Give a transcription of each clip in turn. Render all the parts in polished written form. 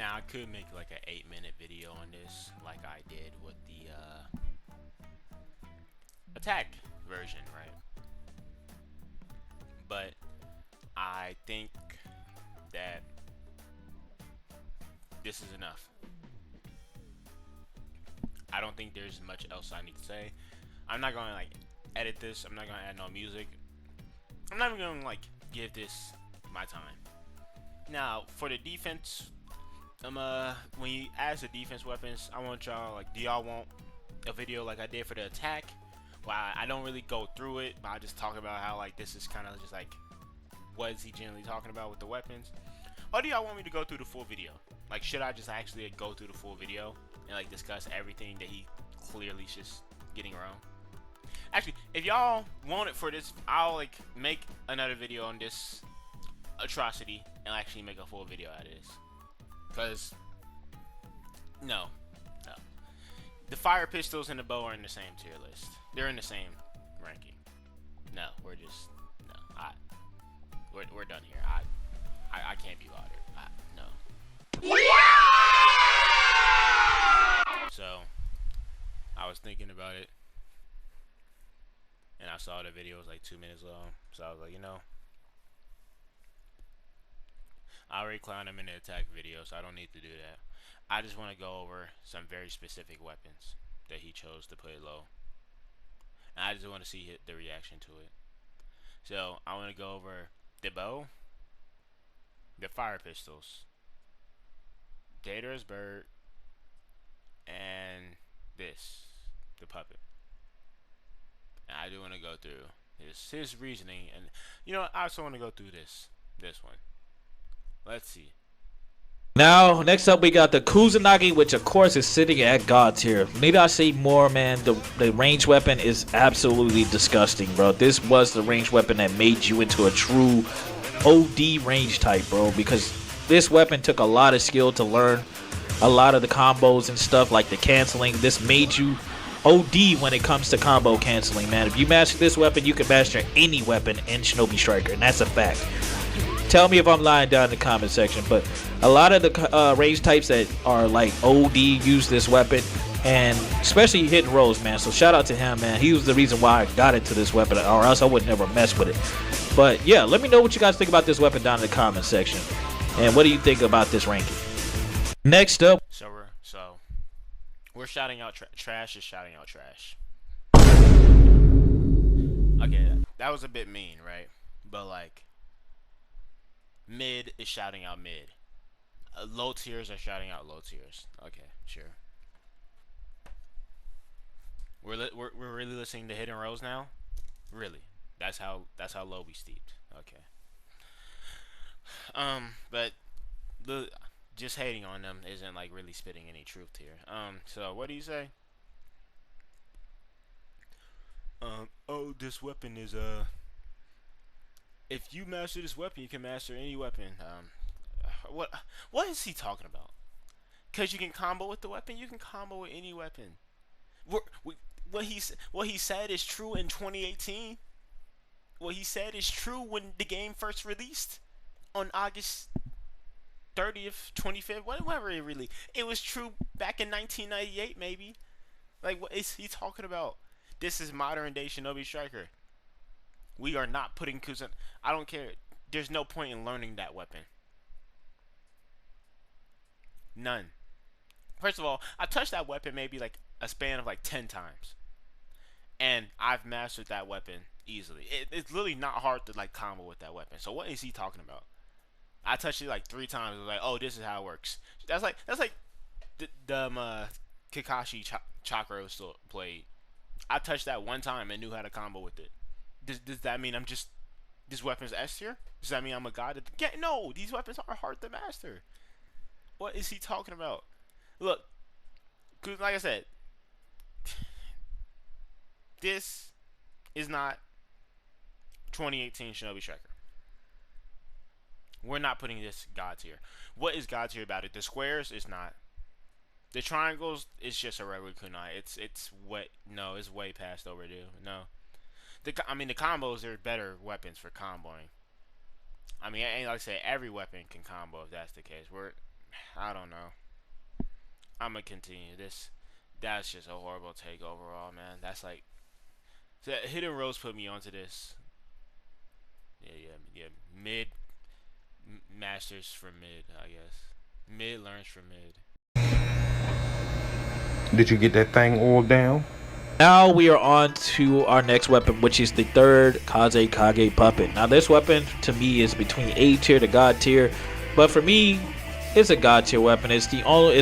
Now I could make like an 8-minute video on this, like I did with the attack version, right? But I think that this is enough. I don't think there's much else I need to say. I'm not gonna like edit this. I'm not gonna add no music. I'm not even gonna like give this my time. Now for the defense, when you ask the defense weapons, I want y'all like, do y'all want a video like I did for the attack? Well, I don't really go through it, but I just talk about how like this is kind of just like what is he generally talking about with the weapons. Or do y'all want me to go through the full video? Like, should I just actually go through the full video and like discuss everything that he clearly is just getting wrong? Actually, if y'all want it for this, I'll like make another video on this atrocity and actually make a full video out of this. Cause no, the fire pistols and the bow are in the same tier list. They're in the same ranking. No, we're just no. We're done here. I can't be bothered. No. So I was thinking about it, and I saw the video was like 2 minutes long. So I was like, I already clowned him in the attack video, so I don't need to do that. I just want to go over some very specific weapons that he chose to put low, and I just want to see the reaction to it. So I want to go over the bow, the fire pistols, Gator's bird, and the puppet. And I do want to go through his reasoning, and I also want to go through this one. Let's see. Now, next up, we got the Kusanagi, which of course is sitting at God tier. Need I say more, man? The range weapon is absolutely disgusting, bro. This was the range weapon that made you into a true OD range type, bro. Because this weapon took a lot of skill to learn a lot of the combos and stuff, like the canceling. This made you OD when it comes to combo canceling, man. If you master this weapon, you can master any weapon in Shinobi Striker, and that's a fact. Tell me if I'm lying down in the comment section, but a lot of the range types that are like OD use this weapon, and especially Hidden Rose, man. So shout out to him, man. He was the reason why I got into this weapon, or else I would never mess with it. But yeah, let me know what you guys think about this weapon down in the comment section, and what do you think about this ranking? Next up, we're shouting out trash is shouting out trash. Okay, that was a bit mean, right? But like, mid is shouting out mid. Low tiers are shouting out low tiers. Okay, sure. We're really listening to Hidden Rose now. Really, that's how low we steeped. Okay. But just hating on them isn't like really spitting any truth here. So what do you say? Oh, this weapon is if you master this weapon, you can master any weapon. What is he talking about? Cause you can combo with the weapon, you can combo with any weapon. What he said is true in 2018. What he said is true when the game first released on August 30th, 25th, whatever it really. It was true back in 1998, maybe. Like, what is he talking about? This is modern day Shinobi Striker. We are not putting Kusan. I don't care. There's no point in learning that weapon. None. First of all, I touched that weapon maybe like a span of like 10 times. And I've mastered that weapon easily. It's literally not hard to like combo with that weapon. So what is he talking about? I touched it like 3 times. I was like, oh, this is how it works. That's like the Kakashi Chakra still played. I touched that 1 time and knew how to combo with it. Does that mean I'm just this weapon's S tier? Does that mean I'm a god? Yeah, no, these weapons are hard to master. What is he talking about? Look, cause like I said, this is not 2018 Shinobi Striker. We're not putting this god tier. What is god tier about it? The squares is not. The triangles is just a regular kunai. It's way past overdue. No. The combos are better weapons for comboing. I mean, like I say, every weapon can combo if that's the case. I don't know. I'm gonna continue this. That's just a horrible take overall, man. That's like Hidden Rose put me onto this. Yeah. Mid masters from mid, I guess. Mid learns from mid. Did you get that thing oiled down? Now we are on to our next weapon, which is the third Kaze Kage puppet. Now this weapon to me is between A tier to God tier, but for me, it's a God tier weapon. It's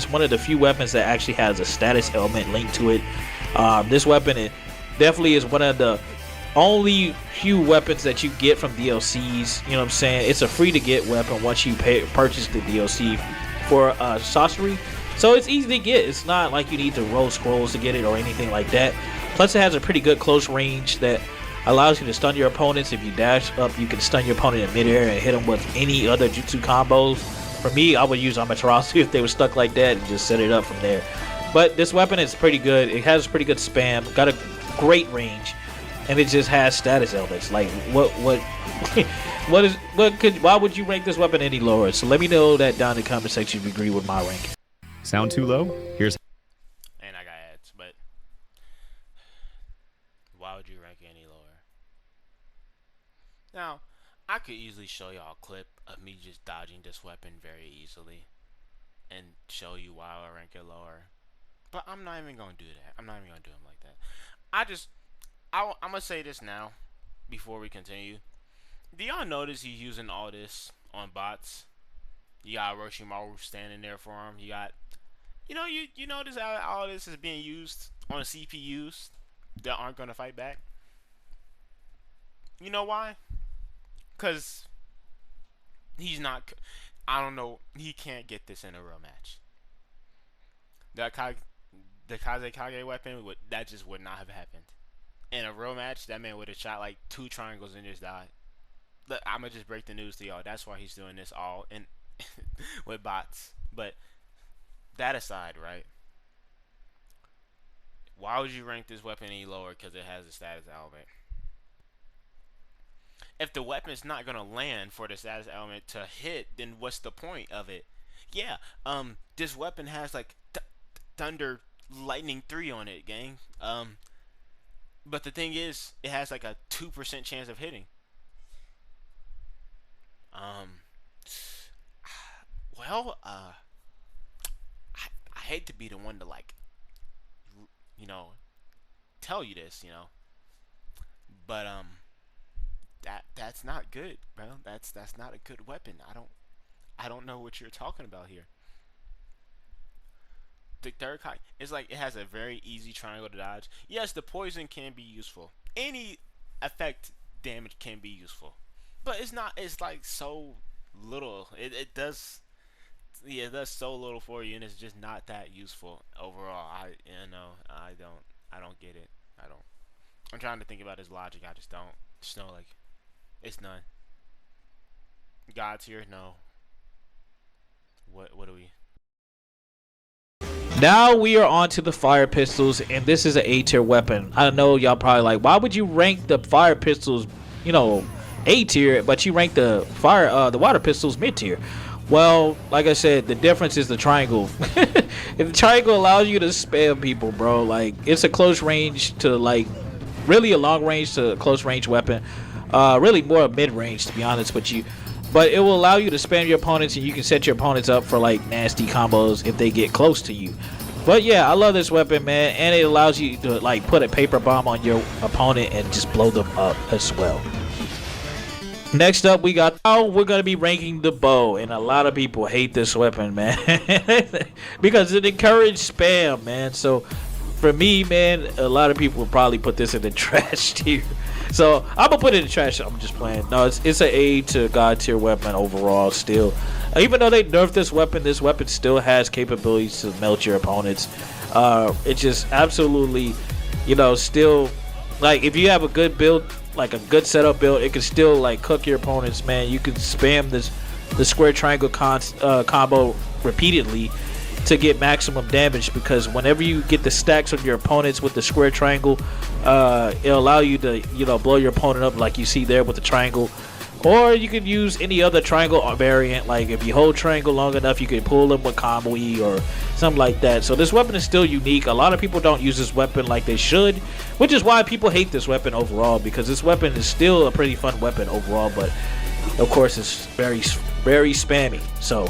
one of the few weapons that actually has a status element linked to it. This weapon, it definitely is one of the only few weapons that you get from DLCs. You know what I'm saying? It's a free to get weapon once you purchase the DLC for sorcery. So it's easy to get. It's not like you need to roll scrolls to get it or anything like that. Plus it has a pretty good close range that allows you to stun your opponents. If you dash up, you can stun your opponent in midair and hit them with any other jutsu combos. For me, I would use Amaterasu if they were stuck like that and just set it up from there. But this weapon is pretty good. It has pretty good spam, got a great range, and it just has status elements. Like why would you rank this weapon any lower? So let me know that down in the comment section if you agree with my ranking. Sound too low? Here's And I got ads, but why would you rank it any lower? Now, I could easily show y'all a clip of me just dodging this weapon very easily and show you why I rank it lower. But I'm not even gonna do that. I'm not even gonna do them like that. I'm gonna say this now before we continue. Do y'all notice he's using all this on bots? You got Orochimaru standing there for him. You got, you notice how all this is being used on CPUs that aren't gonna fight back. You know why? Cause he's not. I don't know. He can't get this in a real match. The Kaze Kage weapon that just would not have happened in a real match. That man would have shot like 2 triangles and just died. Look, I'ma just break the news to y'all. That's why he's doing this all in with bots. But that aside, right? Why would you rank this weapon any lower? Because it has a status element. If the weapon's not gonna land for the status element to hit, then what's the point of it? Yeah, this weapon has like Thunder Lightning 3 on it, gang. But the thing is, it has like a 2% chance of hitting. Well, I hate to be the one to like, tell you this, but that's not good, bro. That's not a good weapon. I don't know what you're talking about here. The third Kage, it's like it has a very easy triangle to dodge. Yes, the poison can be useful. Any effect damage can be useful, but it's not. It's like so little. It does so little for you, and it's just not that useful overall. I don't get it. I'm trying to think about his logic. I just don't. Just know like, it's none. God tier, no. What do we? Now we are on to the fire pistols, and this is an A tier weapon. I know y'all probably like, why would you rank the fire pistols, A tier, but you rank the water pistols mid tier? Well, like I said, the difference is the triangle. The triangle allows you to spam people, bro. Like, it's a close range to like, really a long range to close range weapon. Really more mid range, to be honest with you. But it will allow you to spam your opponents, and you can set your opponents up for like nasty combos if they get close to you. But yeah, I love this weapon, man, and it allows you to like put a paper bomb on your opponent and just blow them up as well. Next up, we're gonna be ranking the bow, and a lot of people hate this weapon, man, because it encourages spam, man. So for me, man, a lot of people would probably put this in the trash tier. So I'm gonna put it in the trash. I'm just playing. No, it's an A to God tier weapon overall. Still, even though they nerfed this weapon still has capabilities to melt your opponents. It just absolutely, still like if you have a good build, like a good setup build, it can still like cook your opponents, man. You can spam the square triangle combo repeatedly to get maximum damage, because whenever you get the stacks of your opponents with the square triangle, it'll allow you to blow your opponent up like you see there with the triangle. Or you could use any other triangle variant. Like if you hold triangle long enough, you can pull them with combo E or something like that. So this weapon is still unique. A lot of people don't use this weapon like they should, which is why people hate this weapon overall, because this weapon is still a pretty fun weapon overall, but of course it's very spammy. So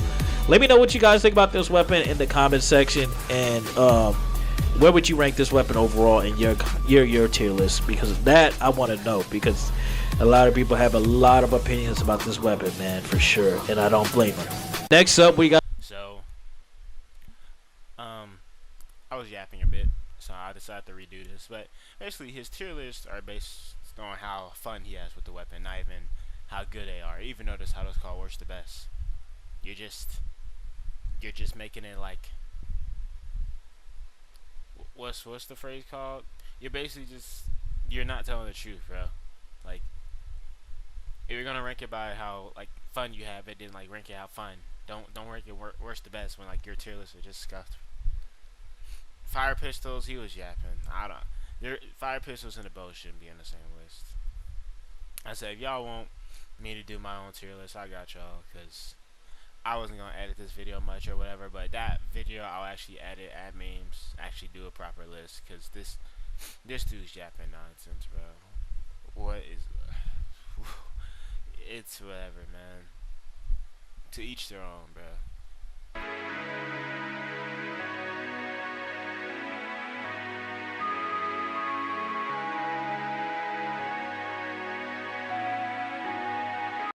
let me know what you guys think about this weapon in the comment section, and where would you rank this weapon overall in your tier list? Because that I want to know, because a lot of people have a lot of opinions about this weapon, man, for sure, and I don't blame them. Next up, we got. So, I was yapping a bit, so I decided to redo this. But basically, his tier lists are based on how fun he has with the weapon, not even how good they are. Even notice how those called worst to best. You're just making it like, what's the phrase called? You're basically you're not telling the truth, bro. Like, if you're gonna rank it by how like fun you have it, then like rank it how fun. Don't rank it worst to best when like your tier list are just scuffed. Fire pistols, he was yapping. Fire pistols and the bow shouldn't be on the same list. I said, if y'all want me to do my own tier list, I got y'all, because I wasn't gonna edit this video much or whatever. But that video I'll actually edit, add memes, actually do a proper list, because this dude's yapping nonsense, bro. What is? It's whatever, man. To each their own, bro.